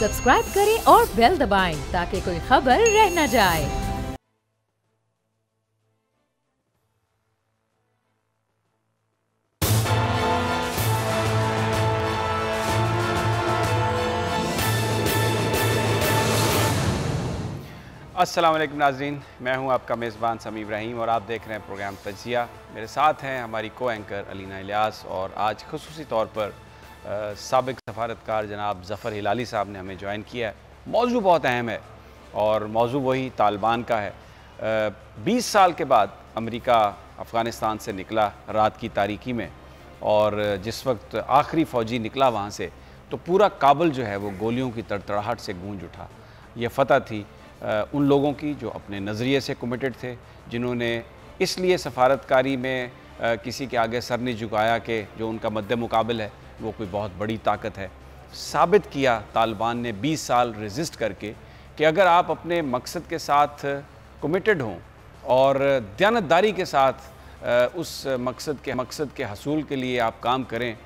Subscribe करें और bell दबाएं ताकि कोई खबर रह न जाए। अस्सलाम वालेकुम नाज़रीन, मैं हूं आपका मेज़बान समी इब्राहिम और आप देख रहे हैं प्रोग्राम तज्ज़िया। मेरे साथ हैं हमारी को एंकर अलीना इलियास और आज खुसूसी तौर पर साबिक़ सफ़ारतकार जनाब ज़फ़र हिलाली साहब ने हमें ज्वाइन किया है। मौजू बहुत अहम है और मौजू वही तालिबान का है। 20 साल के बाद अमेरिका अफ़गानिस्तान से निकला रात की तारीकी में, और जिस वक्त आखिरी फ़ौजी निकला वहाँ से तो पूरा काबुल जो है वो गोलियों की तड़तड़ाहट से गूंज उठा। ये फ़तह थी उन लोगों की जो अपने नज़रिए से कमिटेड थे, जिन्होंने इसलिए सफारतकारी में किसी के आगे सर नहीं झुकाया कि जो उनका मद्दे मुकाबिल है वो कोई बहुत बड़ी ताकत है। साबित किया तालिबान ने 20 साल रेजिस्ट करके कि अगर आप अपने मकसद के साथ कमिटेड हों और दयानतदारी के साथ उस मकसद के हसूल के लिए आप काम करें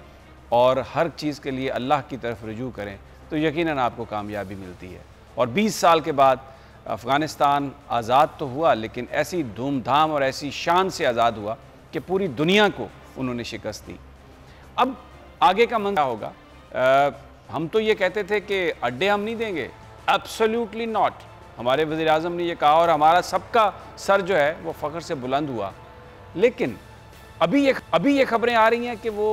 और हर चीज़ के लिए अल्लाह की तरफ रुजू करें तो यकीनन आपको कामयाबी मिलती है। और 20 साल के बाद अफ़गानिस्तान आज़ाद तो हुआ, लेकिन ऐसी धूमधाम और ऐसी शान से आज़ाद हुआ कि पूरी दुनिया को उन्होंने शिकस्त दी। अब आगे का मंज़र होगा। हम तो ये कहते थे कि अड्डे हम नहीं देंगे, एब्सोल्युटली नॉट। हमारे वज़ीर-ए-आज़म ने ये कहा और हमारा सबका सर जो है वो फ़ख्र से बुलंद हुआ। लेकिन अभी ये खबरें आ रही हैं कि वो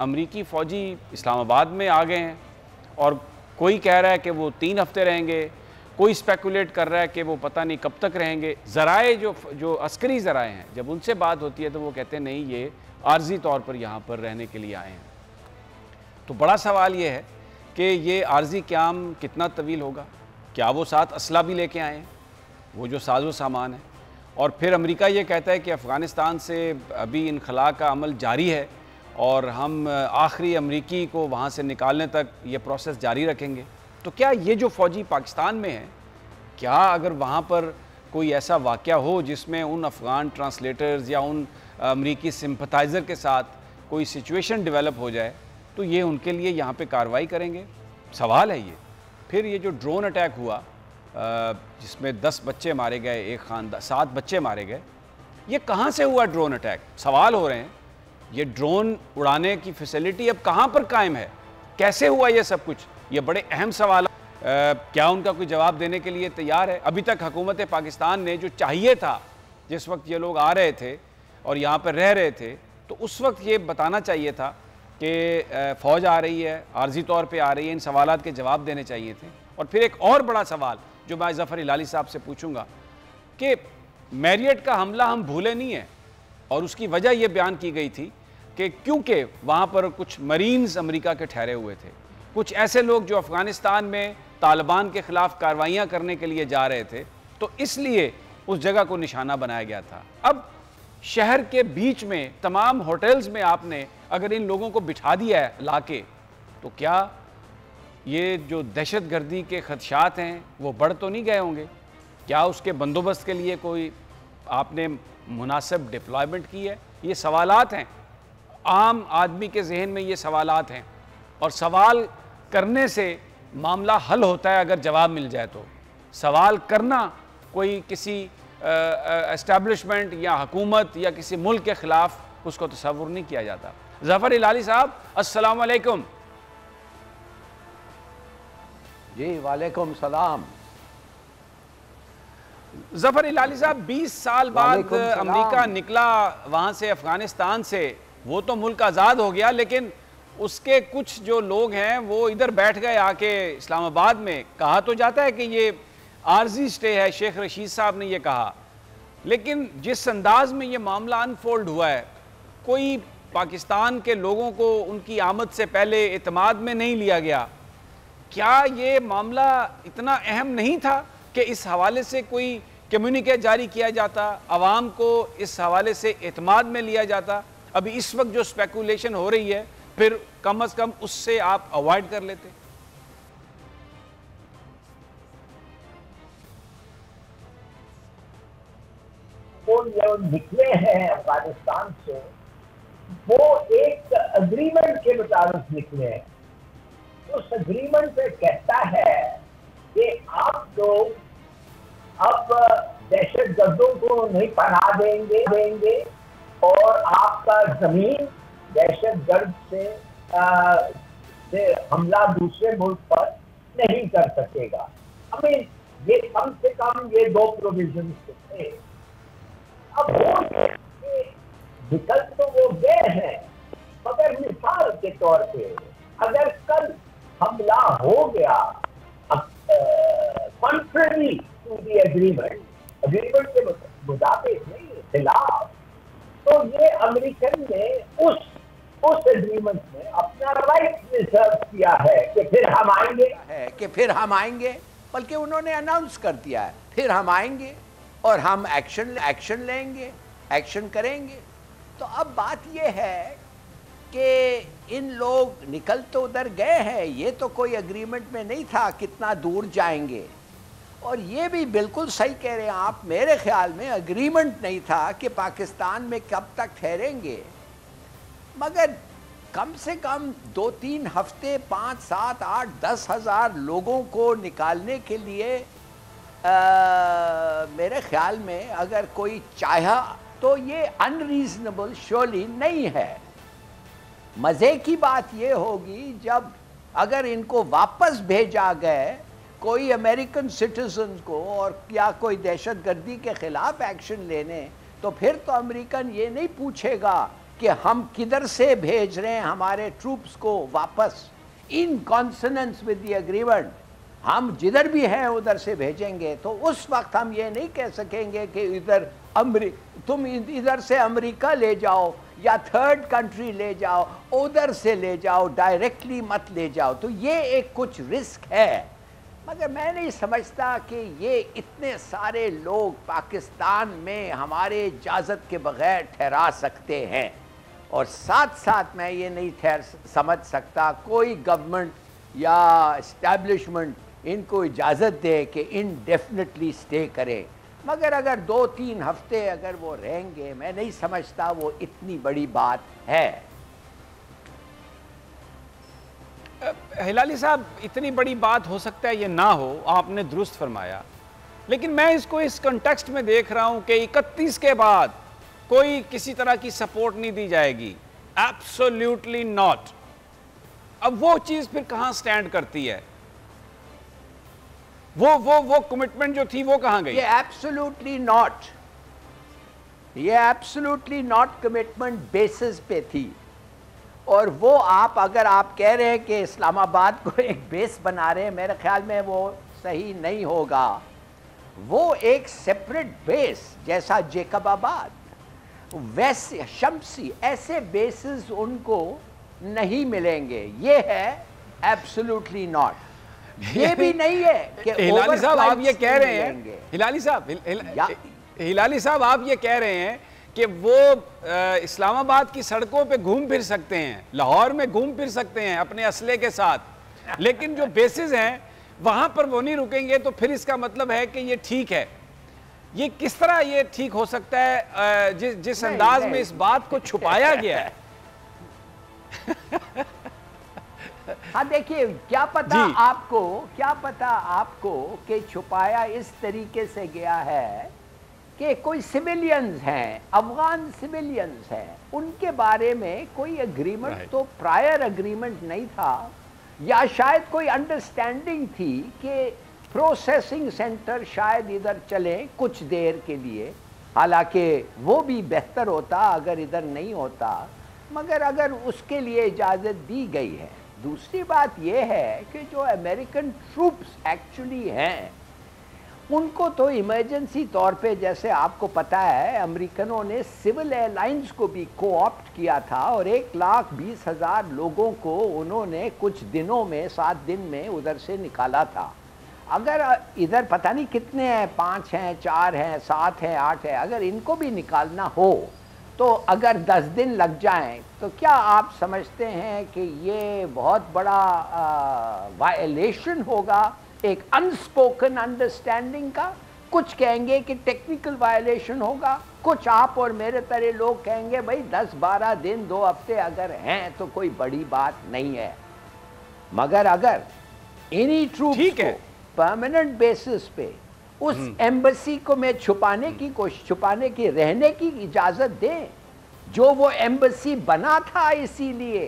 अमरीकी फ़ौजी इस्लामाबाद में आ गए हैं और कोई कह रहा है कि वो 3 हफ्ते रहेंगे, कोई स्पेकुलेट कर रहा है कि वो पता नहीं कब तक रहेंगे। ज़राए जो अस्करी ज़राए हैं, जब उनसे बात होती है तो वो कहते हैं नहीं, ये आर्जी तौर पर यहाँ पर रहने के लिए आए हैं। तो बड़ा सवाल ये है कि ये आर्जी क़याम कितना तवील होगा। क्या वो साथ असला भी लेके आए हैं, वो जो साजो सामान है। और फिर अमेरिका ये कहता है कि अफ़गानिस्तान से अभी इनखला का अमल जारी है और हम आखिरी अमरीकी को वहाँ से निकालने तक ये प्रोसेस जारी रखेंगे। तो क्या ये जो फ़ौजी पाकिस्तान में हैं, क्या अगर वहाँ पर कोई ऐसा वाक़या हो जिसमें उन अफ़गान ट्रांसलेटर्स या उन अमरीकी सिंपथाइज़र के साथ कोई सिचुएशन डेवलप हो जाए तो ये उनके लिए यहाँ पे कार्रवाई करेंगे? सवाल है ये। फिर ये जो ड्रोन अटैक हुआ जिसमें 10 बच्चे मारे गए, एक ख़ानदान 7 बच्चे मारे गए, ये कहाँ से हुआ ड्रोन अटैक? सवाल हो रहे हैं। ये ड्रोन उड़ाने की फैसिलिटी अब कहाँ पर कायम है? कैसे हुआ ये सब कुछ? ये बड़े अहम सवाल। क्या उनका कोई जवाब देने के लिए तैयार है? अभी तक हुकूमत पाकिस्तान ने जो चाहिए था, जिस वक्त ये लोग आ रहे थे और यहाँ पर रह रहे थे, तो उस वक्त ये बताना चाहिए था कि फ़ौज आ रही है, आर्जी तौर पे आ रही है। इन सवालात के जवाब देने चाहिए थे। और फिर एक और बड़ा सवाल जो मैं ज़फ़र हिलाली साहब से पूछूंगा कि मैरियट का हमला हम भूले नहीं हैं, और उसकी वजह यह बयान की गई थी कि क्योंकि वहाँ पर कुछ मरीन्स अमेरिका के ठहरे हुए थे, कुछ ऐसे लोग जो अफ़गानिस्तान में तालिबान के ख़िलाफ़ कार्रवाइयाँ करने के लिए जा रहे थे, तो इसलिए उस जगह को निशाना बनाया गया था। अब शहर के बीच में तमाम होटल्स में आपने अगर इन लोगों को बिठा दिया है लाके, तो क्या ये जो दहशतगर्दी के खदशात हैं वो बढ़ तो नहीं गए होंगे? क्या उसके बंदोबस्त के लिए कोई आपने मुनासिब डिप्लॉयमेंट की है? ये सवालात हैं, आम आदमी के जहन में ये सवालात हैं, और सवाल करने से मामला हल होता है अगर जवाब मिल जाए तो। सवाल करना कोई किसी एस्टैब्लिशमेंट या हुकूमत या किसी मुल्क के ख़िलाफ़ उसको तसव्वुर नहीं किया जाता। ज़फ़र हिलाली साहब, अस्सलाम वालेकुम। जी वालेकुम सलाम। ज़फ़र हिलाली साहब, 20 साल बाद अमेरिका निकला वहाँ से, अफ़गानिस्तान से। वो तो मुल्क आज़ाद हो गया, लेकिन उसके कुछ जो लोग हैं वो इधर बैठ गए आके इस्लामाबाद में। कहा तो जाता है कि ये आर्जी स्टे है, शेख रशीद साहब ने ये कहा, लेकिन जिस अंदाज में ये मामला अनफोल्ड हुआ है, कोई पाकिस्तान के लोगों को उनकी आमद से पहले इत्माद में नहीं लिया गया। क्या ये मामला इतना अहम नहीं था कि इस हवाले से कोई कम्युनिके जारी किया जाता, आवाम को इस हवाले से इत्माद में लिया जाता? अभी इस वक्त जो स्पेकुलेशन हो रही है, फिर कम अज कम उससे आप अवॉइड कर लेते। वो जो निकले हैं अफगानिस्तान से, वो एक अग्रीमेंट के मुताबिक निकले हैं। उस अग्रीमेंट पे कहता है आप लोग अब दहशत गर्दों को नहीं पनाह देंगे और आपका जमीन दहशत गर्द से हमला दूसरे मुल्क पर नहीं कर सकेगा। हमें ये कम से कम ये दो प्रोविजन थे। अब वो निकल तो वो गए हैं, मगर मिसाल के तौर पे अगर कल हमला हो गया कॉन्ट्ररी टू द एग्रीमेंट के मुताबिक नहीं, खिलाफ, तो ये अमेरिकन ने उस एग्रीमेंट में अपना राइट रिजर्व किया है कि फिर हम आएंगे, बल्कि उन्होंने अनाउंस कर दिया है फिर हम आएंगे और हम एक्शन लेंगे, एक्शन करेंगे। तो अब बात यह है कि इन लोग निकल तो उधर गए हैं, ये तो कोई एग्रीमेंट में नहीं था कितना दूर जाएंगे, और ये भी बिल्कुल सही कह रहे हैं आप, मेरे ख्याल में एग्रीमेंट नहीं था कि पाकिस्तान में कब तक ठहरेंगे, मगर कम से कम 2-3 हफ्ते 5, 7, 8, 10 हज़ार लोगों को निकालने के लिए मेरे ख्याल में अगर कोई चाहा तो ये अनरीजनेबल श्योरली नहीं है। मज़े की बात ये होगी जब अगर इनको वापस भेजा गए कोई अमेरिकन सिटीजन को और या कोई दहशतगर्दी के ख़िलाफ़ एक्शन लेने, तो फिर तो अमेरिकन ये नहीं पूछेगा कि हम किधर से भेज रहे हैं हमारे ट्रूप्स को वापस, इन कॉन्सोनेंस विद द एग्रीमेंट, हम जिधर भी हैं उधर से भेजेंगे। तो उस वक्त हम ये नहीं कह सकेंगे कि तुम इधर से अमेरिका ले जाओ या थर्ड कंट्री ले जाओ, उधर से ले जाओ, डायरेक्टली मत ले जाओ। तो ये एक कुछ रिस्क है, मगर मैं नहीं समझता कि ये इतने सारे लोग पाकिस्तान में हमारे इजाज़त के बग़ैर ठहरा सकते हैं। और साथ साथ मैं ये नहीं समझ सकता कोई गवर्नमेंट या इस्टेब्लिशमेंट इनको इजाज़त दे कि इनडेफिनेटली स्टे करें, मगर अगर 2-3 हफ्ते अगर वो रहेंगे, मैं नहीं समझता वो इतनी बड़ी बात है। हिलाली साहब, इतनी बड़ी बात हो सकता है ये ना हो, आपने दुरुस्त फरमाया, लेकिन मैं इसको इस कंटेक्स्ट में देख रहा हूं कि 31 के बाद कोई किसी तरह की सपोर्ट नहीं दी जाएगी, एब्सोल्युटली नॉट। अब वो चीज फिर कहां स्टैंड करती है? वो कमिटमेंट जो थी वो कहां गई? ये एब्सोल्युटली नॉट कमिटमेंट बेसिस पे थी। और वो अगर आप कह रहे हैं कि इस्लामाबाद को एक बेस बना रहे हैं, मेरे ख्याल में वो सही नहीं होगा। वो एक सेपरेट बेस जैसा जेकबाबाद, वैसे शम्सी, ऐसे बेसिस उनको नहीं मिलेंगे। ये है एब्सोल्युटली नॉट। ये भी नहीं है कि हिलाली साहब आप ये कह रहे हैं, हिलाली साहब आप ये कह रहे हैं कि वो इस्लामाबाद की सड़कों पे घूम फिर सकते हैं, लाहौर में घूम फिर सकते हैं अपने असले के साथ, लेकिन जो बेसिस हैं वहां पर वो नहीं रुकेंगे। तो फिर इसका मतलब है कि ये ठीक है। ये किस तरह ये ठीक हो सकता है जिस अंदाज में इस बात को छुपाया गया है? हाँ देखिए, क्या पता आपको कि छुपाया इस तरीके से गया है कि कोई सिविलियंस हैं, अफगान सिविलियंस हैं, उनके बारे में कोई एग्रीमेंट तो प्रायर एग्रीमेंट नहीं था, या शायद कोई अंडरस्टैंडिंग थी कि प्रोसेसिंग सेंटर शायद इधर चले कुछ देर के लिए, हालांकि वो भी बेहतर होता अगर इधर नहीं होता, मगर अगर उसके लिए इजाज़त दी गई है। दूसरी बात यह है कि जो अमेरिकन ट्रूप्स एक्चुअली हैं उनको तो इमरजेंसी तौर पे, जैसे आपको पता है, अमेरिकनों ने सिविल एयरलाइंस को भी कोऑप्ट किया था और 1,20,000 लोगों को उन्होंने कुछ दिनों में, 7 दिन में उधर से निकाला था। अगर इधर पता नहीं कितने हैं, 5 हैं, 4 हैं, 7 हैं, 8 हैं, अगर इनको भी निकालना हो तो अगर 10 दिन लग जाएं, तो क्या आप समझते हैं कि ये बहुत बड़ा वायलेशन होगा एक अनस्पोकन अंडरस्टैंडिंग का? कुछ कहेंगे कि टेक्निकल वायलेशन होगा, कुछ आप और मेरे तरह लोग कहेंगे भाई 10-12 दिन, 2 हफ्ते अगर हैं तो कोई बड़ी बात नहीं है। मगर अगर इन्हीं ट्रूप्स को परमानेंट बेसिस पे उस एम्बेसी को मैं छुपाने की कोशिश, छुपाने की, रहने की इजाज़त दें, जो वो एम्बेसी बना था इसीलिए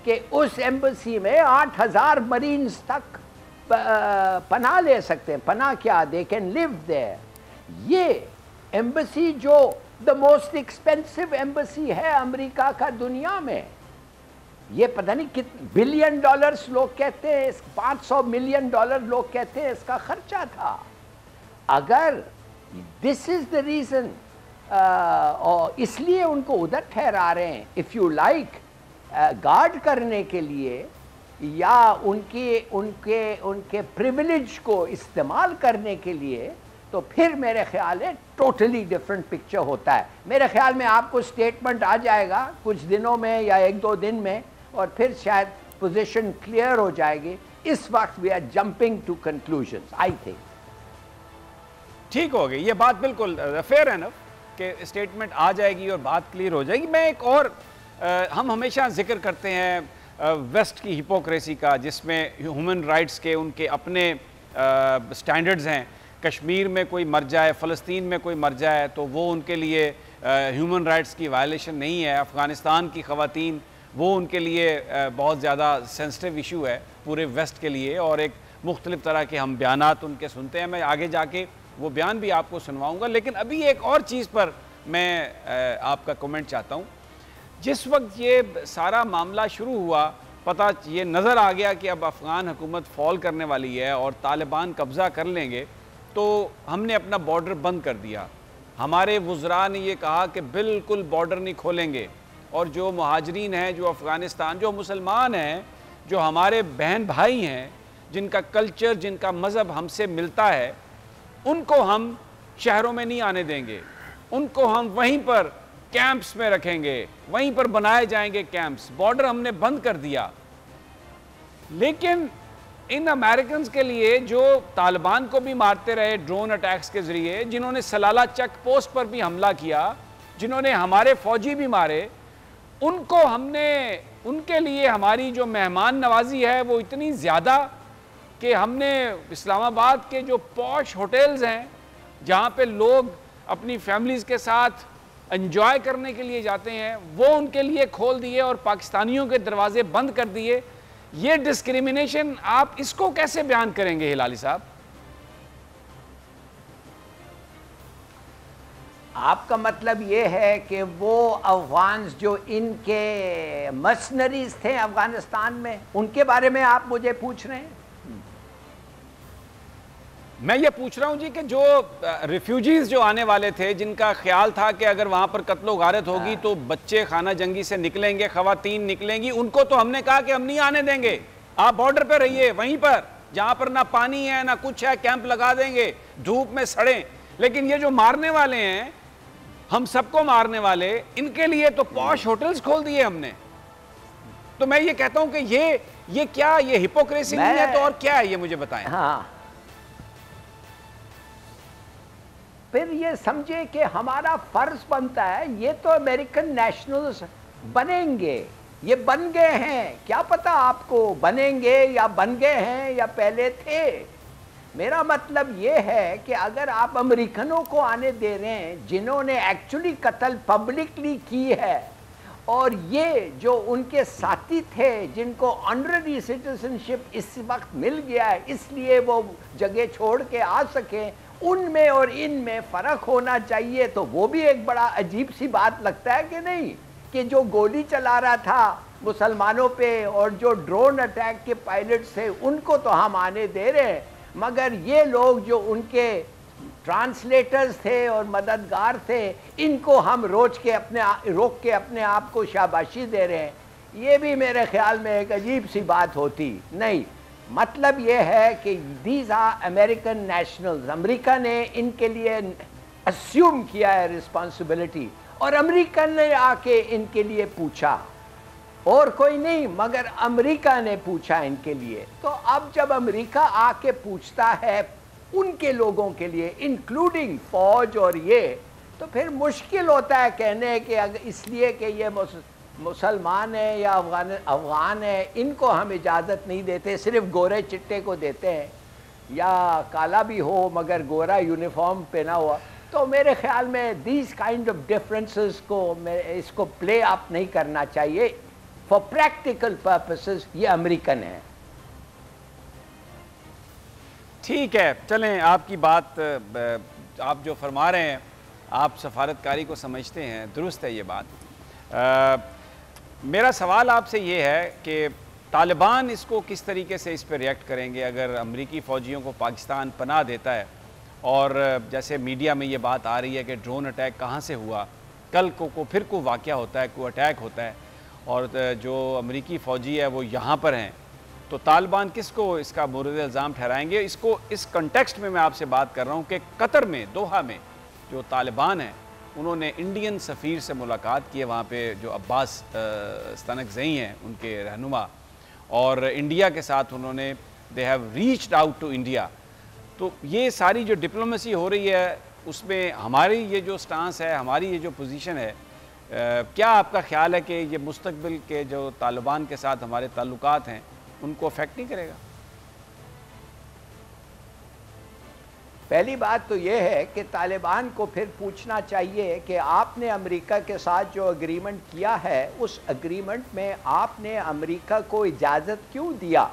कि उस एम्बेसी में 8,000 मरीन्स तक पनाह ले सकते हैं। पनाह क्या, दे कैन लिव देयर। ये एम्बेसी जो द मोस्ट एक्सपेंसिव एम्बेसी है अमेरिका का दुनिया में, ये पता नहीं कितने $1 बिलियन लोग कहते हैं, 500 मिलियन डॉलर लोग कहते हैं इसका खर्चा था। अगर दिस इज द रीजन, और इसलिए उनको उधर ठहरा रहे हैं, इफ यू लाइक, गार्ड करने के लिए या उनके प्रिविलेज को इस्तेमाल करने के लिए, तो फिर मेरे ख्याल है टोटली डिफरेंट पिक्चर होता है। मेरे ख्याल में आपको स्टेटमेंट आ जाएगा कुछ दिनों में या 1-2 दिन में, और फिर शायद पोजीशन क्लियर हो जाएगी। इस वक्त we are jumping to conclusions, I think. ठीक हो गई ये बात, बिल्कुल फेयर एनफ कि स्टेटमेंट आ जाएगी और बात क्लियर हो जाएगी। मैं एक और, हम हमेशा जिक्र करते हैं वेस्ट की हिपोक्रेसी का, जिसमें ह्यूमन राइट्स के उनके अपने स्टैंडर्ड्स हैं। कश्मीर में कोई मर जाए, फ़लस्तीन में कोई मर जाए तो वो उनके लिए ह्यूमन राइट्स की वायलेशन नहीं है। अफ़गानिस्तान की ख़वातीन, वो उनके लिए बहुत ज़्यादा सेंसिटिव इशू है पूरे वेस्ट के लिए, और एक मुख्तलिफ़ तरह के हम बयानात उनके सुनते हैं। मैं आगे जाके वो बयान भी आपको सुनवाऊँगा, लेकिन अभी एक और चीज़ पर मैं आपका कमेंट चाहता हूँ। जिस वक्त ये सारा मामला शुरू हुआ, पता ये नज़र आ गया कि अब अफ़गान हुकूमत फॉल करने वाली है और तालिबान कब्ज़ा कर लेंगे, तो हमने अपना बॉर्डर बंद कर दिया। हमारे वुज़रा ने ये कहा कि बिल्कुल बॉर्डर नहीं खोलेंगे, और जो मुहाजिरीन हैं, जो अफ़गानिस्तान, जो मुसलमान हैं, जो हमारे बहन भाई हैं, जिनका कल्चर, जिनका मज़हब हमसे मिलता है, उनको हम शहरों में नहीं आने देंगे। उनको हम वहीं पर कैंप्स में रखेंगे, वहीं पर बनाए जाएंगे कैंप्स। बॉर्डर हमने बंद कर दिया। लेकिन इन अमेरिकन्स के लिए, जो तालिबान को भी मारते रहे ड्रोन अटैक्स के ज़रिए, जिन्होंने सलाला चेक पोस्ट पर भी हमला किया, जिन्होंने हमारे फौजी भी मारे, उनको हमने, उनके लिए हमारी जो मेहमान नवाजी है वो इतनी ज़्यादा कि हमने इस्लामाबाद के जो पॉश होटल्स हैं, जहाँ पे लोग अपनी फैमिलीज़ के साथ एंजॉय करने के लिए जाते हैं, वो उनके लिए खोल दिए और पाकिस्तानियों के दरवाजे बंद कर दिए। ये डिस्क्रिमिनेशन, आप इसको कैसे बयान करेंगे हिलाली साहब? आपका मतलब ये है कि वो अफगान जो इनके मर्सनरीज थे अफगानिस्तान में, उनके बारे में आप मुझे पूछ रहे हैं? मैं ये पूछ रहा हूँ जी कि जो रिफ्यूजीज जो आने वाले थे, जिनका ख्याल था कि अगर वहाँ पर कत्लो गारत होगी तो बच्चे खाना जंगी से निकलेंगे, ख़वातीन निकलेंगी, उनको तो हमने कहा कि हम नहीं आने देंगे। आप बॉर्डर पे रहिए, वहीं पर जहाँ पर ना पानी है ना कुछ है, कैंप लगा देंगे, धूप में सड़ें। लेकिन ये जो मारने वाले हैं, हम सबको मारने वाले, इनके लिए तो पॉश होटल्स खोल दिए हमने। तो मैं ये कहता हूँ कि ये क्या, ये हिपोक्रेसी नहीं है तो और क्या है, ये मुझे बताएं। हाँ, फिर ये समझे कि हमारा फर्ज बनता है, ये तो अमेरिकन नेशनल्स बनेंगे, ये बन गए हैं, क्या पता आपको बनेंगे या बन गए हैं या पहले थे। मेरा मतलब ये है कि अगर आप अमेरिकनों को आने दे रहे हैं जिन्होंने एक्चुअली कत्ल पब्लिकली की है, और ये जो उनके साथी थे जिनको ऑनररी सिटीजनशिप इस वक्त मिल गया है इसलिए वो जगह छोड़ के आ सके, उनमें और इनमें फ़र्क होना चाहिए। तो वो भी एक बड़ा अजीब सी बात लगता है कि नहीं, कि जो गोली चला रहा था मुसलमानों पे और जो ड्रोन अटैक के पायलट्स थे उनको तो हम आने दे रहे हैं, मगर ये लोग जो उनके ट्रांसलेटर्स थे और मददगार थे, इनको हम रोक के अपने आप को शाबाशी दे रहे हैं। ये भी मेरे ख्याल में एक अजीब सी बात होती नहीं। मतलब ये है कि these are American nationals, America ने इनके लिए अस्यूम किया है रिस्पॉन्सिबिलिटी, और अमेरिकन ने आके इनके लिए पूछा, और कोई नहीं मगर अमेरिका ने पूछा इनके लिए। तो अब जब अमेरिका आके पूछता है उनके लोगों के लिए, इंक्लूडिंग फौज और ये, तो फिर मुश्किल होता है कहने कि अगर इसलिए कि ये मुसलमान है या अफगान है, इनको हम इजाज़त नहीं देते, सिर्फ गोरे चिट्टे को देते हैं। या काला भी हो मगर गोरा यूनिफॉर्म पहना हुआ, तो मेरे ख्याल में दीज काइंड ऑफ डिफरेंसेस को इसको प्ले अप नहीं करना चाहिए। फॉर प्रैक्टिकल पर्पसेस ये अमेरिकन है। ठीक है, चलें, आपकी बात, आप जो फरमा रहे हैं, आप सफारतकारी को समझते हैं, दुरुस्त है ये बात। मेरा सवाल आपसे ये है कि तालिबान इसको किस तरीके से इस पर रिएक्ट करेंगे अगर अमरीकी फ़ौजियों को पाकिस्तान पनाह देता है, और जैसे मीडिया में ये बात आ रही है कि ड्रोन अटैक कहाँ से हुआ, कल को फिर कोई वाक़या होता है, कोई अटैक होता है और जो अमरीकी फ़ौजी है वो यहाँ पर हैं, तो तालिबान किसको इसका मोरद इल्ज़ाम ठहराएंगे? इसको इस कंटेक्स्ट में मैं आपसे बात कर रहा हूँ कि कतर में, दोहा में जो तालिबान हैं उन्होंने इंडियन सफ़ीर से मुलाकात की है, वहाँ पे जो अब्बास स्तनकज़ई हैं उनके रहनुमा, और इंडिया के साथ उन्होंने they have reached out to India. तो ये सारी जो डिप्लोमेसी हो रही है उसमें हमारी ये जो स्टांस है, हमारी ये जो पोजीशन है, क्या आपका ख्याल है कि ये मुस्तकबिल के जो तालिबान के साथ हमारे ताल्लुकात हैं उनको अफेक्ट नहीं करेगा? पहली बात तो ये है कि तालिबान को फिर पूछना चाहिए कि आपने अमेरिका के साथ जो एग्रीमेंट किया है, उस एग्रीमेंट में आपने अमेरिका को इजाज़त क्यों दिया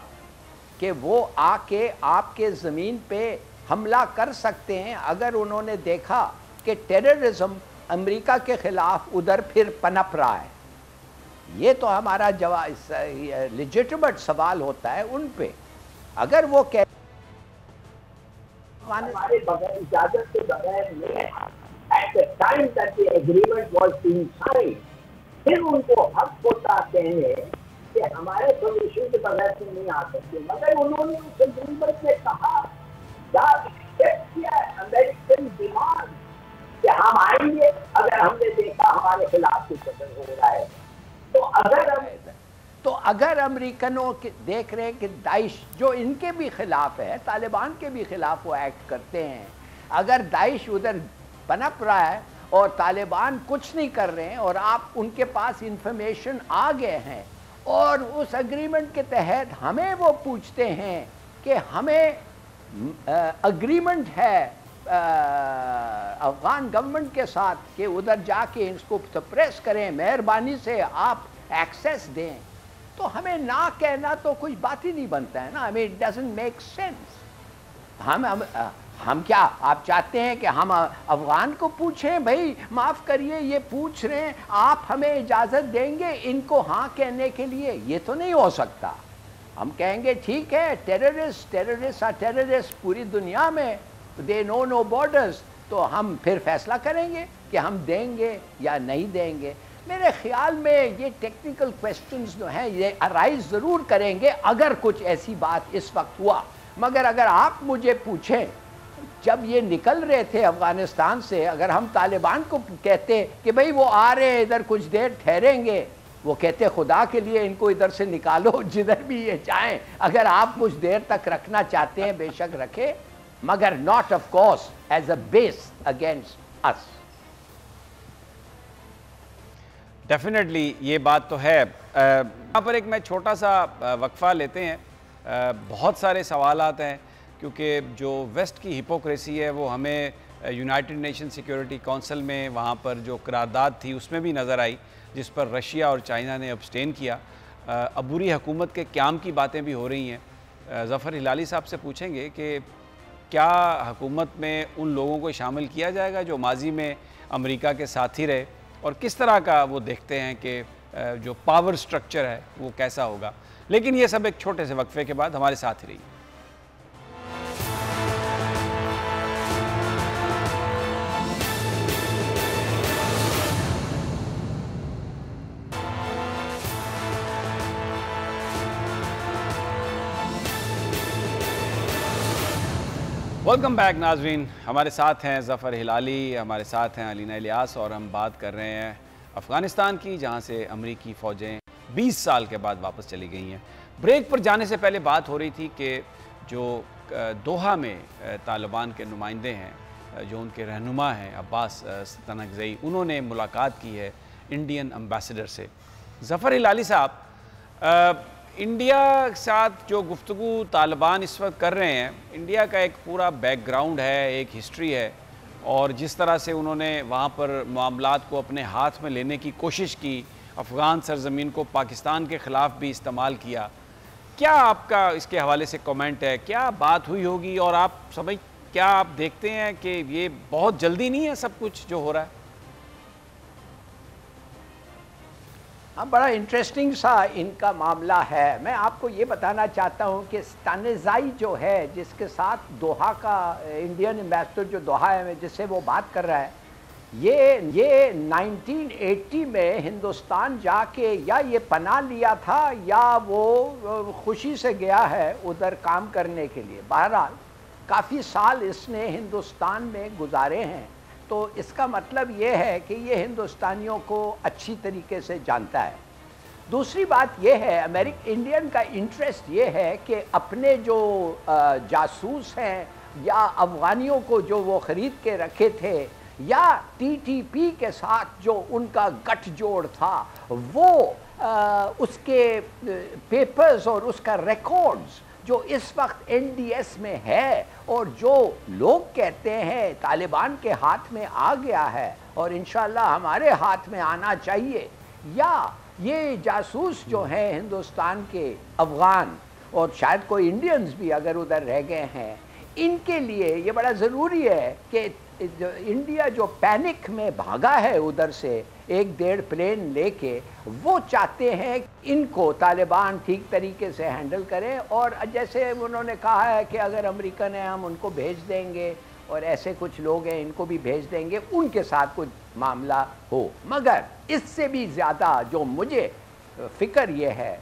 कि वो आके आपके ज़मीन पे हमला कर सकते हैं अगर उन्होंने देखा कि टेररिज्म अमेरिका के ख़िलाफ़ उधर फिर पनप रहा है? ये तो हमारा जवाब लेजिटिमेट सवाल होता है उन पे। अगर वो कह हमारे बगैर, इजाजत के बगैर में at the time that the agreement was being signed, फिर उनको हक होता कहने कि हमारे परमिशन के बगैर से नहीं आ सकते, मगर उन्होंने उस एग्रीमेंट में कहा या एक्सेप्ट किया अमेरिकन डिमांड कि हम आएंगे अगर हमने देखा हमारे खिलाफ कुछ हो रहा है। तो अगर अमेरिकनों के देख रहे हैं कि दाइश जो इनके भी खिलाफ है, तालिबान के भी खिलाफ वो एक्ट करते हैं, अगर दाइश उधर पनप रहा है और तालिबान कुछ नहीं कर रहे हैं और आप उनके पास इंफॉर्मेशन आ गए हैं और उस एग्रीमेंट के तहत हमें वो पूछते हैं कि हमें एग्रीमेंट है अफगान गवर्नमेंट के साथ कि उधर जाके इसको सप्रेस करें, मेहरबानी से आप एक्सेस दें, तो हमें ना कहना तो कुछ बात ही नहीं बनता है ना। I mean it doesn't make sense. हम क्या आप चाहते हैं कि हम अफगान को पूछें, भाई माफ़ करिए ये पूछ रहे हैं, आप हमें इजाज़त देंगे इनको हाँ कहने के लिए? ये तो नहीं हो सकता। हम कहेंगे ठीक है, टेररिस्ट आर टेररिस्ट पूरी दुनिया में, दे नो नो बॉर्डर्स, तो हम फिर फैसला करेंगे कि हम देंगे या नहीं देंगे। मेरे ख्याल में ये टेक्निकल क्वेश्चंस जो हैं ये अराइज ज़रूर करेंगे अगर कुछ ऐसी बात इस वक्त हुआ, मगर अगर आप मुझे पूछें जब ये निकल रहे थे अफ़गानिस्तान से, अगर हम तालिबान को कहते कि भाई वो आ रहे हैं इधर कुछ देर ठहरेंगे, वो कहते खुदा के लिए इनको इधर से निकालो जिधर भी ये चाहें, अगर आप कुछ देर तक रखना चाहते हैं बेशक रखें, मगर not of course as a base against us. Definitely ये बात तो है। यहाँ पर एक मैं छोटा सा वक्फा लेते हैं। बहुत सारे सवालात हैं क्योंकि जो वेस्ट की हिपोक्रेसी है वो हमें यूनाइटेड नेशन सिक्योरिटी काउंसिल में वहाँ पर जो करारदाद थी उसमें भी नज़र आई, जिस पर रशिया और चाइना ने अब्सटेन किया। अबूरी हुकूमत के क़याम की बातें भी हो रही हैं। ज़फ़र हिलाली साहब से पूछेंगे कि क्या हुकूमत में उन लोगों को शामिल किया जाएगा जो माजी में अमेरिका के साथी रहे, और किस तरह का वो देखते हैं कि जो पावर स्ट्रक्चर है वो कैसा होगा। लेकिन ये सब एक छोटे से वक्फे के बाद हमारे साथ ही रहिए। वेलकम बैक नाजरीन, हमारे साथ हैं ज़फ़र हिलाली, हमारे साथ हैं अलीना इलियास, और हम बात कर रहे हैं अफ़गानिस्तान की, जहां से अमेरिकी फ़ौजें 20 साल के बाद वापस चली गई हैं। ब्रेक पर जाने से पहले बात हो रही थी कि जो दोहा में तालिबान के नुमाइंदे हैं, जो उनके रहनुमा हैं अब्बास स्तनकज़ई, उन्होंने मुलाकात की है इंडियन एम्बेसडर से। ज़फ़र हिलाली साहब, इंडिया के साथ जो गुफ्तगू तालिबान इस वक्त कर रहे हैं, इंडिया का एक पूरा बैकग्राउंड है, एक हिस्ट्री है, और जिस तरह से उन्होंने वहाँ पर मामलात को अपने हाथ में लेने की कोशिश की, अफ़गान सरज़मीन को पाकिस्तान के ख़िलाफ़ भी इस्तेमाल किया, क्या आपका इसके हवाले से कमेंट है? क्या बात हुई होगी और क्या आप देखते हैं कि ये बहुत जल्दी नहीं है सब कुछ जो हो रहा है? हाँ, बड़ा इंटरेस्टिंग सा इनका मामला है। मैं आपको ये बताना चाहता हूँ कि स्तानेज़ाई जो है, जिसके साथ दोहा का इंडियन एम्बेसडर जो दोहा है जिससे वो बात कर रहा है, ये 1980 में हिंदुस्तान जाके या ये पनाह लिया था या वो खुशी से गया है उधर काम करने के लिए। बहरहाल काफ़ी साल इसने हिंदुस्तान में गुजारे हैं, तो इसका मतलब ये है कि ये हिंदुस्तानियों को अच्छी तरीके से जानता है। दूसरी बात ये है, इंडियन का इंटरेस्ट ये है कि अपने जो जासूस हैं या अफ़गानियों को जो वो ख़रीद के रखे थे, या टीटीपी के साथ जो उनका गठजोड़ था, वो उसके पेपर्स और उसका रिकॉर्ड्स जो इस वक्त एनडीएस में है और जो लोग कहते हैं तालिबान के हाथ में आ गया है और इंशाल्लाह हमारे हाथ में आना चाहिए, या ये जासूस जो हैं हिंदुस्तान के अफ़गान और शायद कोई इंडियंस भी अगर उधर रह गए हैं, इनके लिए ये बड़ा ज़रूरी है कि इंडिया जो पैनिक में भागा है उधर से 1-1.5 प्लेन लेके, वो चाहते हैं इनको तालिबान ठीक तरीके से हैंडल करें। और जैसे उन्होंने कहा है कि अगर अमेरिकन है हम उनको भेज देंगे और ऐसे कुछ लोग हैं इनको भी भेज देंगे, उनके साथ कुछ मामला हो। मगर इससे भी ज़्यादा जो मुझे फ़िक्र ये है,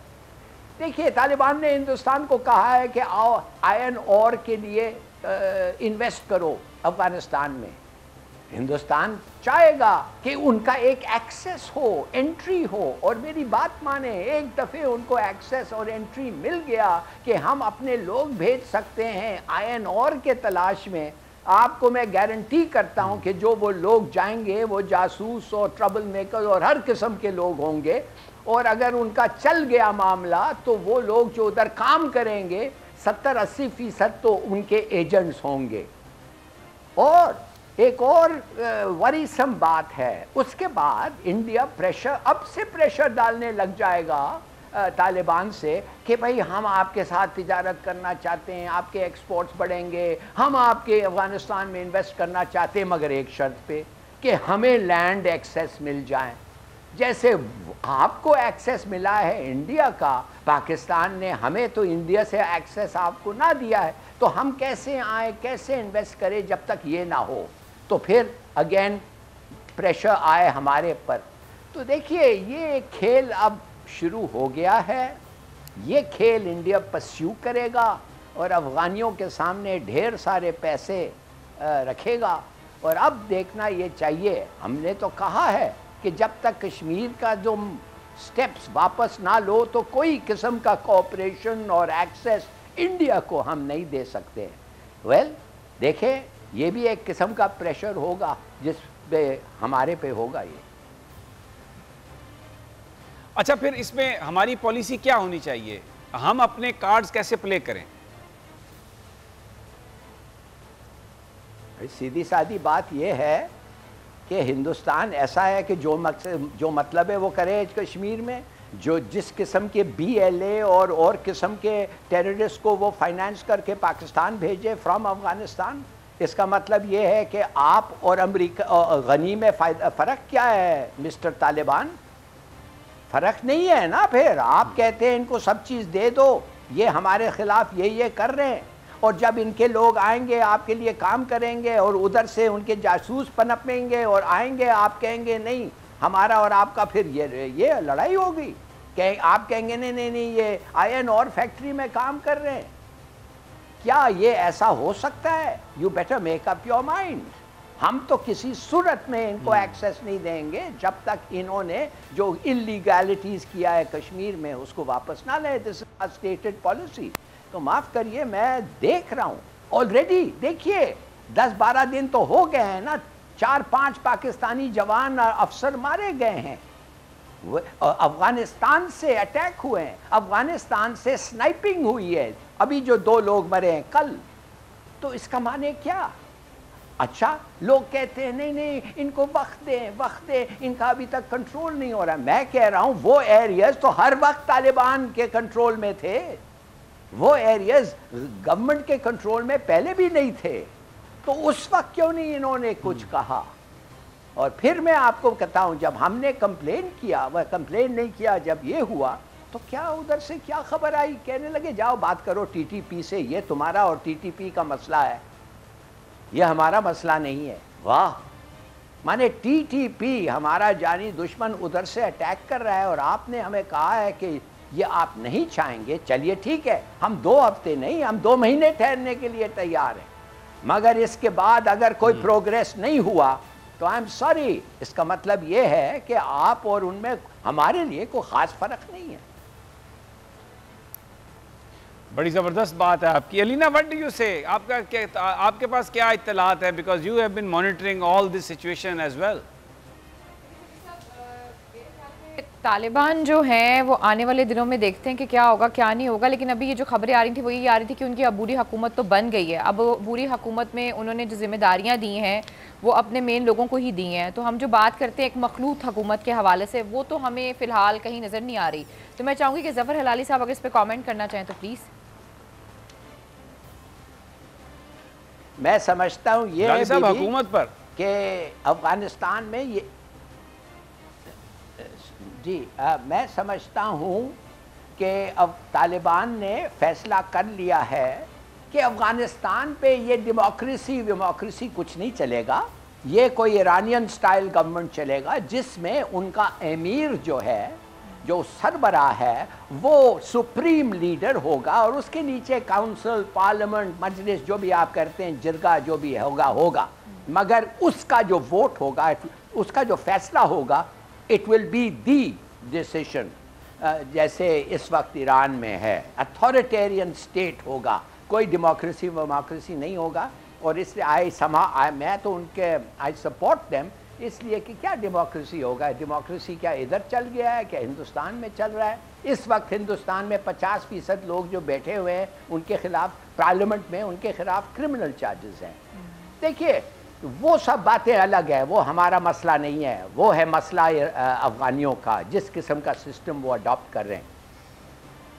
देखिए तालिबान ने हिंदुस्तान को कहा है कि आओ आयरन ओर के लिए इन्वेस्ट करो अफ़गानिस्तान में। हिंदुस्तान चाहेगा कि उनका एक एक्सेस हो, एंट्री हो, और मेरी बात माने, एक दफ़े उनको एक्सेस और एंट्री मिल गया कि हम अपने लोग भेज सकते हैं आयरन ओर के तलाश में, आपको मैं गारंटी करता हूं कि जो वो लोग जाएंगे वो जासूस और ट्रबल मेकर और हर किस्म के लोग होंगे, और अगर उनका चल गया मामला तो वो लोग जो उधर काम करेंगे 70-80% तो उनके एजेंट्स होंगे। और एक और वरीसम बात है, उसके बाद इंडिया अब से प्रेशर डालने लग जाएगा तालिबान से कि भाई हम आपके साथ तिजारत करना चाहते हैं, आपके एक्सपोर्ट्स बढ़ेंगे, हम आपके अफ़गानिस्तान में इन्वेस्ट करना चाहते हैं, मगर एक शर्त पे कि हमें लैंड एक्सेस मिल जाए। जैसे आपको एक्सेस मिला है इंडिया का, पाकिस्तान ने हमें तो इंडिया से एक्सेस आपको ना दिया है, तो हम कैसे आए, कैसे इन्वेस्ट करें जब तक ये ना हो, तो फिर अगेन प्रेशर आए हमारे पर। तो देखिए ये खेल अब शुरू हो गया है, ये खेल इंडिया परस्यू करेगा और अफ़गानियों के सामने ढेर सारे पैसे रखेगा। और अब देखना ये चाहिए, हमने तो कहा है कि जब तक कश्मीर का जो स्टेप्स वापस ना लो तो कोई किस्म का कोऑपरेशन और एक्सेस इंडिया को हम नहीं दे सकते। वेल देखें, ये भी एक किस्म का प्रेशर होगा जिस पे हमारे पे होगा ये। अच्छा, फिर इसमें हमारी पॉलिसी क्या होनी चाहिए? हम अपने कार्ड्स कैसे प्ले करें? सीधी सादी बात यह है कि हिंदुस्तान ऐसा है कि जो मतलब है वो करे कश्मीर में, जो जिस किस्म के BLA और किस्म के टेररिस्ट को वो फाइनेंस करके पाकिस्तान भेजे फ्रॉम अफ़गानिस्तान। इसका मतलब ये है कि आप और अमेरिका गनी में फ़र्क क्या है मिस्टर तालिबान? फ़र्क नहीं है ना। फिर आप कहते हैं इनको सब चीज़ दे दो, ये हमारे ख़िलाफ़ ये कर रहे हैं, और जब इनके लोग आएंगे आपके लिए काम करेंगे और उधर से उनके जासूस पनपेंगे और आएंगे, आप कहेंगे नहीं हमारा और आपका, फिर ये लड़ाई होगी। आप कहेंगे नहीं ये आयरन ओर फैक्ट्री में काम कर रहे हैं। क्या ये ऐसा हो सकता है? You better make up your mind. हम तो किसी सूरत में इनको एक्सेस नहीं देंगे जब तक इन्होंने जो इलीगैलिटीज़ किया है कश्मीर में उसको वापस ना ले। This is stated policy. तो माफ़ करिए, मैं देख रहा हूँ ऑलरेडी। देखिए 10-12 दिन तो हो गए हैं ना, 4-5 पाकिस्तानी जवान अफसर मारे गए हैं। अफगानिस्तान से अटैक हुए हैं, अफगानिस्तान से स्नाइपिंग हुई है, अभी जो 2 लोग मरे हैं कल। तो इसका माने क्या? अच्छा, लोग कहते हैं नहीं नहीं इनको वक्त दें, इनका अभी तक कंट्रोल नहीं हो रहा। मैं कह रहा हूं वो एरियाज तो हर वक्त तालिबान के कंट्रोल में थे, वो एरियाज गवर्नमेंट के कंट्रोल में पहले भी नहीं थे। तो उस वक्त क्यों नहीं इन्होंने कुछ कहा? और फिर मैं आपको कहता हूं, जब हमने कंप्लेन किया, वह कंप्लेन नहीं किया, जब ये हुआ तो क्या उधर से क्या खबर आई, कहने लगे जाओ बात करो टीटीपी से, ये तुम्हारा और टीटीपी का मसला है, ये हमारा मसला नहीं है। वाह, माने टीटीपी हमारा जानी दुश्मन उधर से अटैक कर रहा है और आपने हमें कहा है कि ये आप नहीं चाहेंगे। चलिए ठीक है, हम 2 हफ्ते नहीं, हम 2 महीने ठहरने के लिए तैयार हैं, मगर इसके बाद अगर कोई प्रोग्रेस नहीं हुआ तो आई एम सॉरी, इसका मतलब ये है कि आप और उनमें हमारे लिए कोई खास फर्क नहीं है। बड़ी ज़बरदस्त बात है आपकी। अलीना, व्हाट डू यू से? आपका क्या, आपके पास क्या इत्तलात है? Because you have been monitoring all this situation as well. Taliban जो हैं वो आने वाले दिनों में देखते हैं कि क्या होगा क्या नहीं होगा, लेकिन अभी ये जो खबरें आ रही थी वो ये आ रही थी कि उनकी अबूरी हुकूमत तो बन गई है। अब अबूरी हुकूमत में उन्होंने जो जिम्मेदारियां दी हैं वो अपने मेन लोगों को ही दी हैं। तो हम जो बात करते हैं एक मखलूत हुकूमत के हवाले से, वो तो हमें फ़िलहाल कहीं नज़र नहीं आ रही। तो मैं चाहूँगी कि ज़फ़र हलाली साहब अगर इस पर कॉमेंट करना चाहें तो प्लीज़। मैं समझता हूँ ये हुकूमत पर कि अफगानिस्तान में ये मैं समझता हूँ कि अब तालिबान ने फैसला कर लिया है कि अफगानिस्तान पे ये डेमोक्रेसी कुछ नहीं चलेगा, ये कोई ईरानियन स्टाइल गवर्नमेंट चलेगा जिसमें उनका एमीर जो है, जो सरबराह है, वो सुप्रीम लीडर होगा और उसके नीचे काउंसिल, पार्लियामेंट, मजलिस जो भी आप करते हैं, जिरगा जो भी होगा, मगर उसका जो वोट होगा, उसका जो फैसला होगा, it will be the decision, जैसे इस वक्त ईरान में है, अथॉरिटेरियन स्टेट होगा, कोई डेमोक्रेसी नहीं होगा। और इसलिए मैं तो उनके आई सपोर्ट देम, इसलिए कि क्या डेमोक्रेसी होगा, डेमोक्रेसी क्या इधर चल गया है, क्या हिंदुस्तान में चल रहा है? इस वक्त हिंदुस्तान में 50% लोग जो बैठे हुए हैं उनके खिलाफ पार्लियामेंट में, उनके खिलाफ क्रिमिनल चार्जेस हैं। देखिए वो सब बातें अलग है, वो हमारा मसला नहीं है, वो है मसला अफ़गानियों का, जिस किस्म का सिस्टम वो अडॉप्ट कर रहे हैं।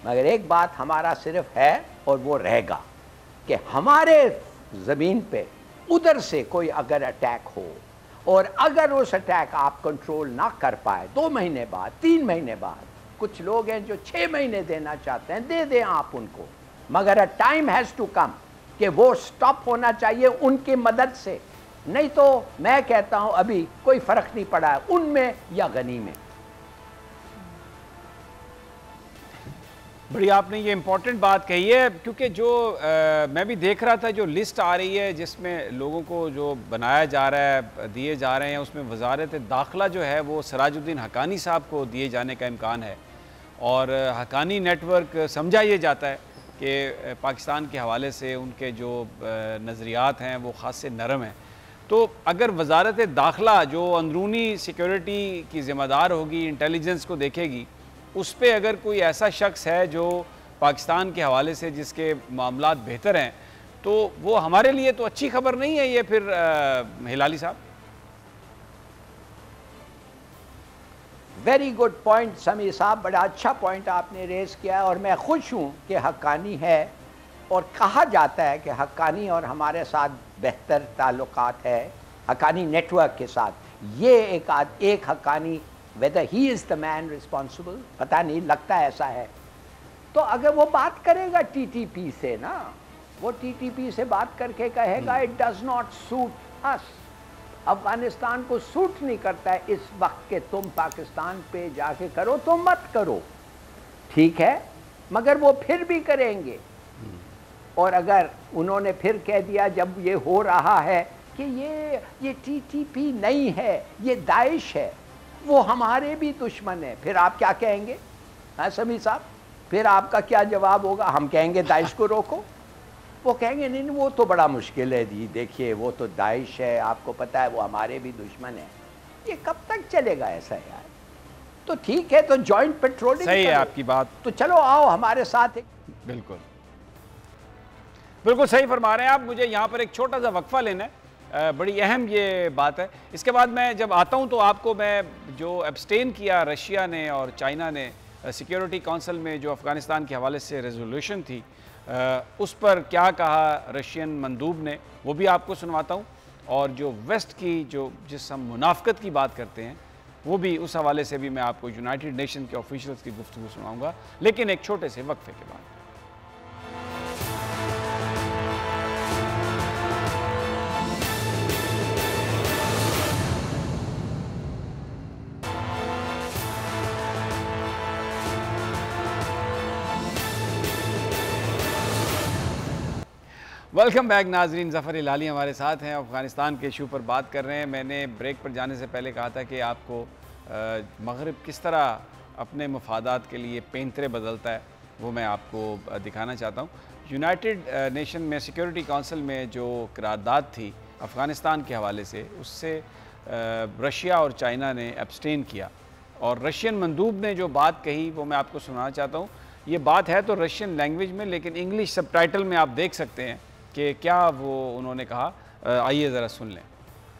मगर एक बात हमारा सिर्फ है और वो रहेगा कि हमारे ज़मीन पे उधर से कोई अगर अटैक हो और अगर उस अटैक आप कंट्रोल ना कर पाए 2 महीने बाद, 3 महीने बाद, कुछ लोग हैं जो 6 महीने देना चाहते हैं, दे दें आप उनको, मगर a time has to come कि वो स्टॉप होना चाहिए उनकी मदद से। नहीं तो मैं कहता हूं अभी कोई फर्क नहीं पड़ा है उनमें या गनी में। बड़ी आपने ये इम्पोर्टेंट बात कही है, क्योंकि जो मैं भी देख रहा था, जो लिस्ट आ रही है जिसमें लोगों को जो बनाया जा रहा है, दिए जा रहे हैं, उसमें वजारत दाखिला जो है वो सराजुद्दीन हक्कानी साहब को दिए जाने का इम्कान है। और हक्कानी नेटवर्क समझा ये जाता है कि पाकिस्तान के हवाले से उनके जो नज़रियात हैं वो ख़ास से नरम हैं। तो अगर वजारत दाखिला जो अंदरूनी सिक्योरिटी की ज़िम्मेदार होगी, इंटेलिजेंस को देखेगी, उस पर अगर कोई ऐसा शख्स है जो पाकिस्तान के हवाले से जिसके मामलात बेहतर हैं, तो वो हमारे लिए तो अच्छी खबर नहीं है ये फिर हिलाली साहब। वेरी गुड पॉइंट समीर साहब, बड़ा अच्छा पॉइंट आपने रेज किया और मैं खुश हूँ कि हक्कानी है और कहा जाता है कि हक्कानी और हमारे साथ बेहतर ताल्लुकात है, हक्कानी नेटवर्क के साथ। ये एक Haqqani, weather he is the man responsible, पता नहीं, लगता है ऐसा है। तो अगर वो बात करेगा टीटीपी से ना, वो टीटीपी से बात करके कहेगा इट डज नॉट सूट अस, अफगानिस्तान को सूट नहीं करता है इस वक्त के तुम पाकिस्तान पे जाके करो तो मत करो, ठीक है, मगर वो फिर भी करेंगे। और अगर उन्होंने फिर कह दिया जब ये हो रहा है कि ये टीटीपी नहीं है, ये दाइश है, वो हमारे भी दुश्मन है, फिर आप क्या कहेंगे? हाँ समीर साहब, फिर आपका क्या जवाब होगा? हम कहेंगे दाइश को रोको, वो कहेंगे नहीं नहीं वो तो बड़ा मुश्किल है जी, देखिए वो तो दाइश है, आपको पता है वो हमारे भी दुश्मन है। ये कब तक चलेगा ऐसा यार? तो ठीक है, तो जॉइंट पेट्रोलिंग सही है आपकी बात। तो चलो आओ हमारे साथ। बिल्कुल बिल्कुल सही फरमा रहे हैं आप। मुझे यहाँ पर एक छोटा सा वक्फा लेना है, बड़ी अहम ये बात है। इसके बाद मैं जब आता हूँ तो आपको मैं जो एब्सटेन किया रशिया ने और चाइना ने सिक्योरिटी काउंसिल में जो अफ़गानिस्तान के हवाले से रेजोल्यूशन थी, उस पर क्या कहा रशियन मंदूब ने, वो भी आपको सुनवाता हूँ। और जो वेस्ट की जिस हम मुनाफ़कत की बात करते हैं, वो भी उस हवाले से भी मैं आपको यूनाइटेड नेशन के ऑफिशियल्स की गुफ्तगू सुनाऊंगा, लेकिन एक छोटे से वक्फे के बाद। वेलकम बैक नाजरीन, ज़फ़र हिलाली हमारे साथ हैं, अफ़गानिस्तान के इशू पर बात कर रहे हैं। मैंने ब्रेक पर जाने से पहले कहा था कि आपको मग़रिब किस तरह अपने मफादात के लिए पेंतरे बदलता है, वो मैं आपको दिखाना चाहता हूँ। यूनाइटेड नेशन में सिक्योरिटी काउंसिल में जो करारदाद थी अफ़गानिस्तान के हवाले से, उससे रशिया और चाइना ने एब्सटेन किया। और रशियन मंदूब ने जो बात कही वो मैं आपको सुनाना चाहता हूँ। ये बात है तो रशियन लैंग्वेज में, लेकिन इंग्लिश सबटाइटल में आप देख सकते हैं कि क्या वो उन्होंने कहा। आइए ज़रा सुन लें।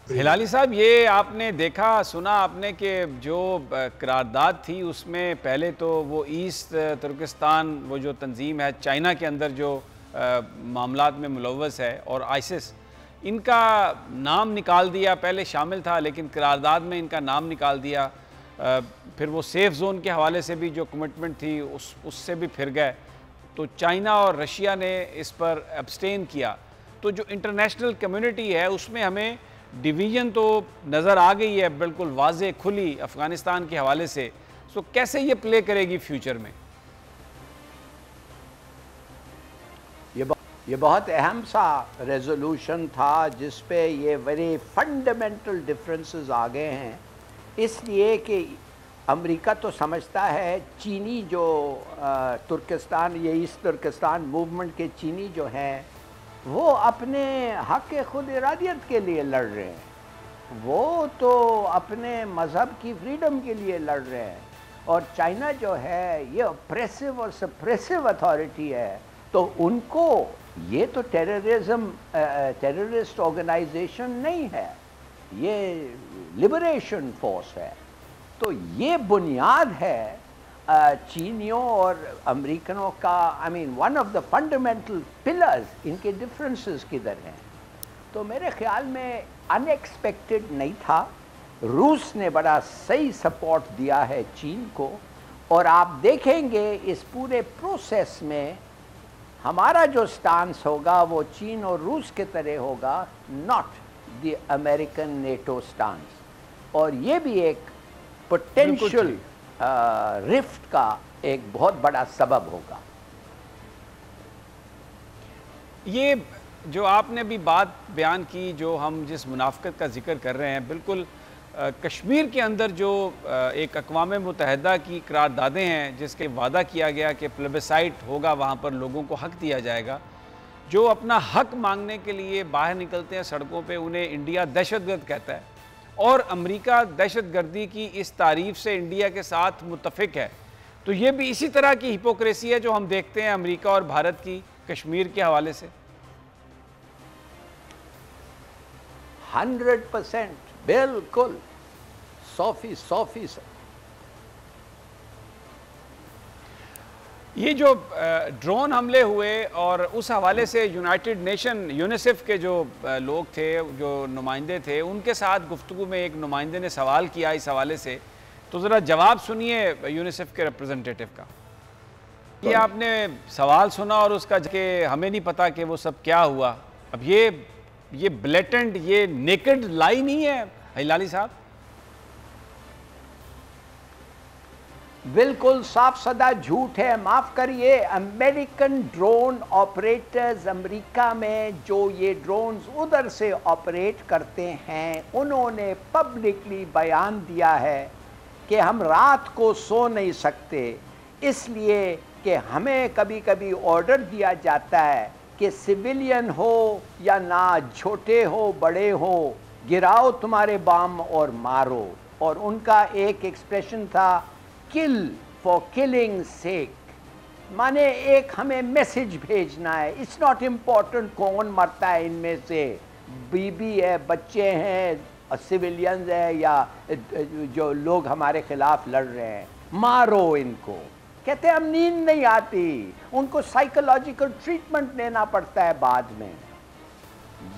हिलाली साहब, ये आपने देखा सुना आपने कि जो करारदाद थी उसमें पहले तो वो ईस्ट तुर्किस्तान, वो जो तंजीम है चाइना के अंदर जो मामलात में मुलव्वस है, और आईसिस, इनका नाम निकाल दिया। पहले शामिल था लेकिन करारदाद में इनका नाम निकाल दिया। फिर वो सेफ़ ज़ोन के हवाले से भी जो कमिटमेंट थी उससे भी फिर गए। तो चाइना और रशिया ने इस पर एब्सटेन किया। तो जो इंटरनेशनल कम्युनिटी है उसमें हमें डिवीज़न तो नज़र आ गई है बिल्कुल वाज़े खुली अफ़गानिस्तान के हवाले से। सो कैसे ये प्ले करेगी फ्यूचर में? ये बहुत अहम सा रेजोल्यूशन था जिस पे ये वेरी फंडामेंटल डिफरेंसेस आ गए हैं, इसलिए कि अमेरिका तो समझता है चीनी जो तुर्किस्तान, ये ईस्ट तुर्किस्तान मूवमेंट के चीनी जो हैं वो अपने हक़ खुद इरादियत के लिए लड़ रहे हैं, वो तो अपने मज़हब की फ्रीडम के लिए लड़ रहे हैं। और चाइना जो है ये ऑप्रेसिव और सप्रेसिव अथॉरिटी है, तो उनको ये तो टेररिस्ट ऑर्गेनाइजेशन नहीं है, ये लिबरेशन फोर्स है। तो ये बुनियाद है चीनियों और अमेरिकनों का। I mean one of the fundamental pillars. इनके डिफरेंसेस किधर हैं? तो मेरे ख्याल में अनएक्सपेक्टेड नहीं था। रूस ने बड़ा सही सपोर्ट दिया है चीन को, और आप देखेंगे इस पूरे प्रोसेस में हमारा जो स्टांस होगा वो चीन और रूस के तरह होगा, not the American NATO stance. और ये भी एक पोटेंशियल रिफ्ट का एक बहुत बड़ा सबब होगा। ये जो आपने भी बात बयान की, जो हम जिस मुनाफ़कत का जिक्र कर रहे हैं, बिल्कुल कश्मीर के अंदर जो एक अक़वाम मुत्तहिदा की करारदादें हैं जिसके वादा किया गया कि प्लेबिसाइट होगा, वहाँ पर लोगों को हक़ दिया जाएगा। जो अपना हक़ मांगने के लिए बाहर निकलते हैं सड़कों पे, उन्हें इंडिया दहशतगर्द कहता है, और अमेरिका दहशतगर्दी की इस तारीफ़ से इंडिया के साथ मुत्तफ़िक है। तो ये भी इसी तरह की हिपोक्रेसी है जो हम देखते हैं अमेरिका और भारत की कश्मीर के हवाले से। 100% बिल्कुल 100%। ये जो ड्रोन हमले हुए और उस हवाले से यूनाइटेड नेशन यूनिसेफ के जो लोग थे, जो नुमाइंदे थे, उनके साथ गुफ्तगू में एक नुमाइंदे ने सवाल किया इस हवाले से, तो ज़रा जवाब सुनिए यूनिसेफ के रिप्रेजेंटेटिव का। ये आपने सवाल सुना और उसका कि हमें नहीं पता कि वो सब क्या हुआ। अब ये ब्लेटेंट, ये नेकेड लाई नहीं है हिलाली साहब? बिल्कुल साफ सदा झूठ है। माफ़ करिए, अमेरिकन ड्रोन ऑपरेटर्स अमेरिका में जो ये ड्रोन्स उधर से ऑपरेट करते हैं, उन्होंने पब्लिकली बयान दिया है कि हम रात को सो नहीं सकते, इसलिए कि हमें कभी कभी ऑर्डर दिया जाता है कि सिविलियन हो या ना, छोटे हो बड़े हो, गिराओ तुम्हारे बम और मारो। और उनका एक एक्सप्रेशन था किल फॉर किलिंग सेक, माने एक हमें मैसेज भेजना है। इट्स नॉट इम्पॉर्टेंट कौन मरता है इनमें से, बीबी है, बच्चे हैं, सिविलियंस है, या जो लोग हमारे खिलाफ लड़ रहे हैं, मारो इनको। कहते हैं हम नींद नहीं आती, उनको साइकोलॉजिकल ट्रीटमेंट लेना पड़ता है बाद में।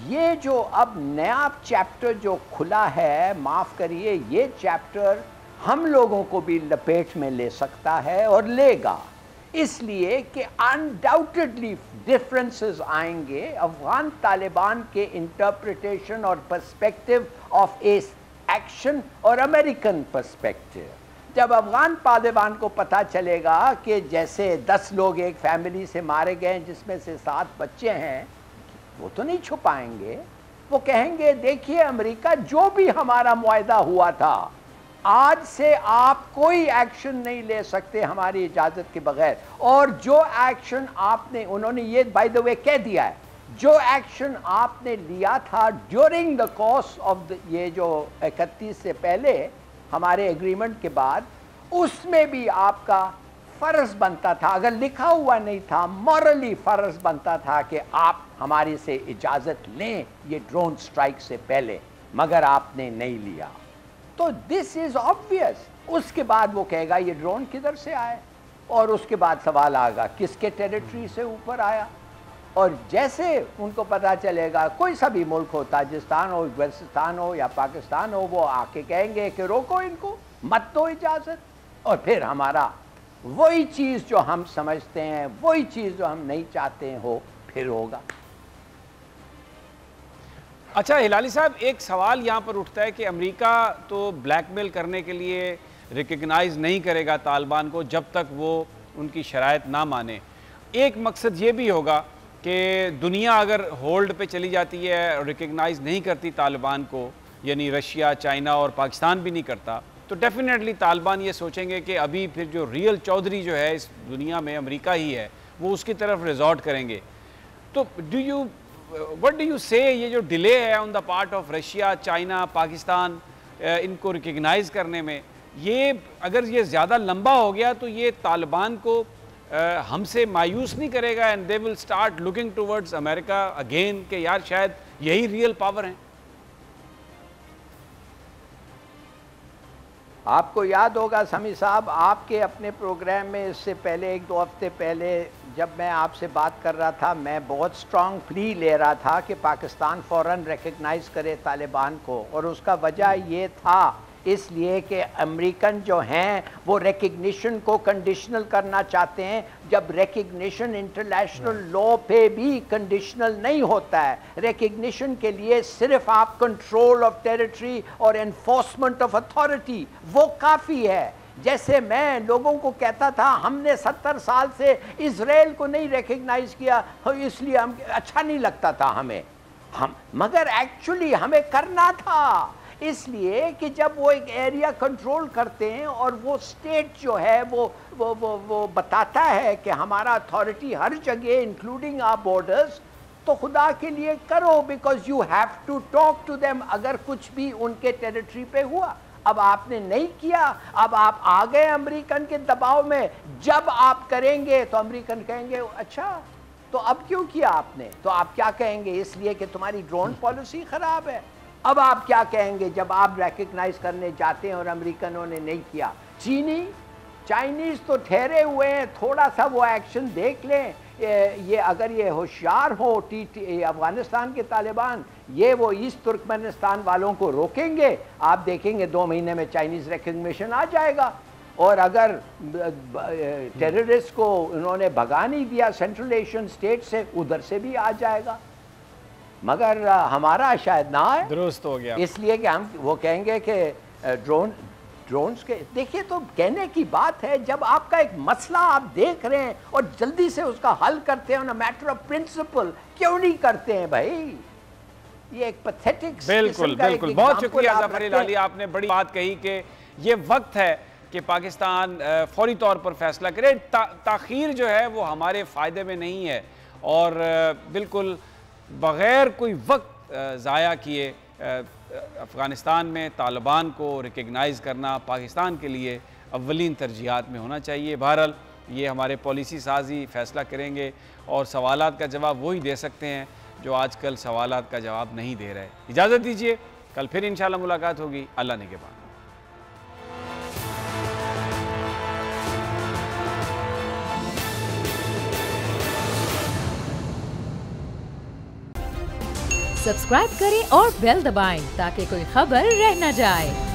ये जो अब नया चैप्टर जो खुला है, माफ़ करिए, ये चैप्टर हम लोगों को भी लपेट में ले सकता है और लेगा, इसलिए कि अनडाउटेडली डिफरेंसेस आएंगे अफगान तालिबान के इंटरप्रिटेशन और पर्सपेक्टिव ऑफ ए एक्शन और अमेरिकन पर्सपेक्टिव। जब अफगान तालिबान को पता चलेगा कि जैसे 10 लोग एक फैमिली से मारे गए जिसमें से 7 बच्चे हैं, वो तो नहीं छुपाएंगे, वो कहेंगे देखिए अमेरिका, जो भी हमारा मुआहदा हुआ था, आज से आप कोई एक्शन नहीं ले सकते हमारी इजाज़त के बगैर। और जो एक्शन आपने, उन्होंने ये बाय द वे कह दिया है, जो एक्शन आपने लिया था ड्यूरिंग द कोर्स ऑफ ये जो 31 से पहले हमारे एग्रीमेंट के बाद, उसमें भी आपका फ़र्ज़ बनता था, अगर लिखा हुआ नहीं था, मॉरली फ़र्ज़ बनता था कि आप हमारे से इजाज़त लें ये ड्रोन स्ट्राइक से पहले, मगर आपने नहीं लिया। तो दिस इज़ ऑब्वियस। उसके बाद वो कहेगा ये ड्रोन किधर से आए, और उसके बाद सवाल आएगा किसके टेरिटरी से ऊपर आया। और जैसे उनको पता चलेगा, कोई सा भी मुल्क हो, ताजिकिस्तान हो, बलूचिस्तान हो या पाकिस्तान हो, वो आके कहेंगे कि रोको इनको, मत दो इजाज़त। और फिर हमारा वही चीज़ जो हम समझते हैं, वही चीज़ जो हम नहीं चाहते हो, फिर होगा। अच्छा हिलाली साहब, एक सवाल यहाँ पर उठता है कि अमेरिका तो ब्लैकमेल करने के लिए रिकग्नाइज़ नहीं करेगा तालिबान को जब तक वो उनकी शराइत ना माने। एक मकसद ये भी होगा कि दुनिया अगर होल्ड पे चली जाती है और रिकग्नाइज़ नहीं करती तालिबान को, यानी रशिया, चाइना और पाकिस्तान भी नहीं करता, तो डेफिनेटली तालिबान ये सोचेंगे कि अभी फिर जो रियल चौधरी जो है इस दुनिया में अमेरिका ही है, वो उसकी तरफ रिजॉर्ट करेंगे। तो व्हाट डू यू से, ये जो डिले है on the part of Russia, China, Pakistan इनको रिकग्नाइज़ करने में, ये अगर ये ज़्यादा लंबा हो गया तो ये तालिबान को हमसे मायूस नहीं करेगा and they will start looking towards America again कि यार शायद यही रियल पावर हैं। आपको याद होगा समी साहब, आपके अपने प्रोग्राम में इससे पहले 1-2 हफ्ते पहले जब मैं आपसे बात कर रहा था, मैं बहुत स्ट्रॉन्ग प्ली ले रहा था कि पाकिस्तान फ़ौरन रिकग्नाइज़ करे तालिबान को। और उसका वजह ये था इसलिए कि अमेरिकन जो हैं वो रिकग्निशन को कंडीशनल करना चाहते हैं, जब रिकग्निशन इंटरनेशनल लॉ पे भी कंडीशनल नहीं होता है। रिकग्निशन के लिए सिर्फ आप कंट्रोल ऑफ टेरिटरी और एनफोर्समेंट ऑफ अथॉरिटी, वो काफ़ी है। जैसे मैं लोगों को कहता था हमने 70 साल से इजराइल को नहीं रिकग्नाइज किया, इसलिए हम अच्छा नहीं लगता था हमें, मगर एक्चुअली हमें करना था, इसलिए कि जब वो एक एरिया कंट्रोल करते हैं और वो स्टेट जो है वो बताता है कि हमारा अथॉरिटी हर जगह इंक्लूडिंग आवर बॉर्डर्स, तो खुदा के लिए करो, because you have to talk to them अगर कुछ भी उनके टेरिटरी पे हुआ। अब आपने नहीं किया, अब आप आ गए अमेरिकन के दबाव में। जब आप करेंगे तो अमेरिकन कहेंगे अच्छा तो अब क्यों किया आपने, तो आप क्या कहेंगे, इसलिए कि तुम्हारी ड्रोन पॉलिसी खराब है। अब आप क्या कहेंगे जब आप रिकग्नाइज करने जाते हैं और अमेरिकनों ने नहीं किया। चाइनीज़ तो ठहरे हुए हैं, थोड़ा सा वो एक्शन देख लें। ये अगर ये होशियार हो अफगानिस्तान के तालिबान, ये वो ईस्ट तुर्कमेनिस्तान वालों को रोकेंगे, आप देखेंगे 2 महीने में चाइनीज़ रिकग्निशन आ जाएगा। और अगर टेररिस्ट को उन्होंने भगा नहीं दिया सेंट्रल एशियन स्टेट से, उधर से भी आ जाएगा, मगर हमारा शायद ना आए। दुरुस्त हो गया, इसलिए कि हम वो कहेंगे कि ड्रोन्स के, देखिए तो कहने की बात है, जब आपका एक मसला आप देख रहे हैं और जल्दी से उसका हल करते हैं, मैटर ऑफ प्रिंसिपल क्यों नहीं करते हैं भाई, ये एक पैथेटिक। बिल्कुल बिल्कुल, बहुत शुक्रिया ज़फ़र इलाही, आपने बड़ी बात कही कि ये वक्त है कि पाकिस्तान फौरी तौर पर फैसला करे। ताख़ीर जो है वो हमारे फ़ायदे में नहीं है, और बिल्कुल बग़ैर कोई वक्त ज़ाया किए अफ़गानिस्तान में तालिबान को रिकग्नाइज़ करना पाकिस्तान के लिए अव्वलीन तरजीहात में होना चाहिए। बहरहाल ये हमारे पॉलिसी साजी फ़ैसला करेंगे और सवालात का जवाब वही दे सकते हैं जो आजकल सवालात का जवाब नहीं दे रहे। इजाज़त दीजिए, कल फिर इंशाअल्लाह मुलाकात होगी अल्लाह ने के बाद। सब्सक्राइब करें और बेल दबाएं ताकि कोई खबर रह न जाए।